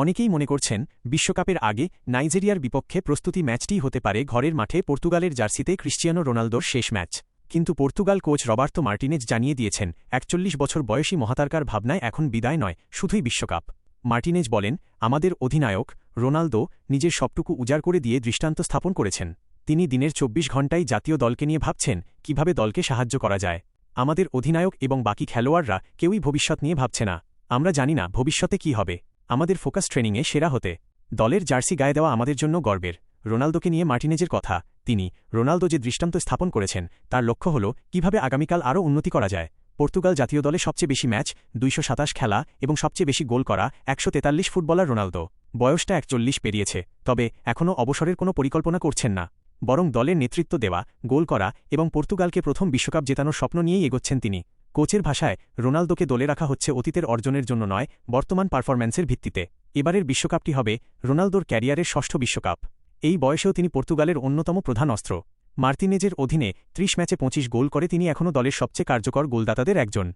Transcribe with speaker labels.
Speaker 1: অনেকেই মনে করছেন বিশ্বকাপের আগে নাইজেরিয়ার বিপক্ষে প্রস্তুতি ম্যাচটিই হতে পারে ঘরের মাঠে পর্তুগালের জার্সিতে ক্রিশ্চিয়ানো রোনালদোর শেষ ম্যাচ। কিন্তু পর্তুগাল কোচ রবার্তো মার্টিনেজ জানিয়ে দিয়েছেন ৪১ বছর বয়সী মহাতারকার ভাবনায় এখন বিদায় নয়, শুধুই বিশ্বকাপ। মার্টিনেজ বলেন, আমাদের অধিনায়ক রোনালদো নিজের সবটুকু উজাড় করে দিয়ে দৃষ্টান্ত স্থাপন করেছেন। তিনি দিনের ২৪ ঘণ্টাই জাতীয় দলকে নিয়ে ভাবছেন কিভাবে দলকে সাহায্য করা যায়। আমাদের অধিনায়ক এবং বাকি খেলোয়াড়রা কেউই ভবিষ্যৎ নিয়ে ভাবছে না। আমরা জানি না ভবিষ্যতে কি হবে। আমাদের ফোকাস ট্রেনিংয়ে সেরা হতে। দলের জার্সি গায়ে দেওয়া আমাদের জন্য গর্বের। রোনালদোকে নিয়ে মার্টিনেজের কথা, তিনি রোনালদো যে দৃষ্টান্ত স্থাপন করেছেন তার লক্ষ্য হল কিভাবে আগামীকাল আরও উন্নতি করা যায়। পর্তুগাল জাতীয় দলে সবচেয়ে বেশি ম্যাচ ২২৭ খেলা এবং সবচেয়ে বেশি গোল করা ১৪৩ ফুটবলার রোনালদো। বয়সটা ৪১ পেরিয়েছে, তবে এখনও অবসরের কোনো পরিকল্পনা করছেন না। বরং দলের নেতৃত্ব দেওয়া, গোল করা এবং পর্তুগালকে প্রথম বিশ্বকাপ জেতানোর স্বপ্ন নিয়েই এগোচ্ছেন তিনি। কোচের ভাষায়, রোনালদোকে দলে রাখা হচ্ছে অতীতের অর্জনের জন্য নয়, বর্তমান পারফরম্যান্সের ভিত্তিতে। এবারের বিশ্বকাপটি হবে রোনালদোর ক্যারিয়ারের ষষ্ঠ বিশ্বকাপ। এই বয়সেও তিনি পর্তুগালের অন্যতম প্রধান অস্ত্র। মার্তিনেজের অধীনে ৩০ ম্যাচে ২৫ গোল করে তিনি এখনও দলের সবচেয়ে কার্যকর গোলদাতাদের একজন।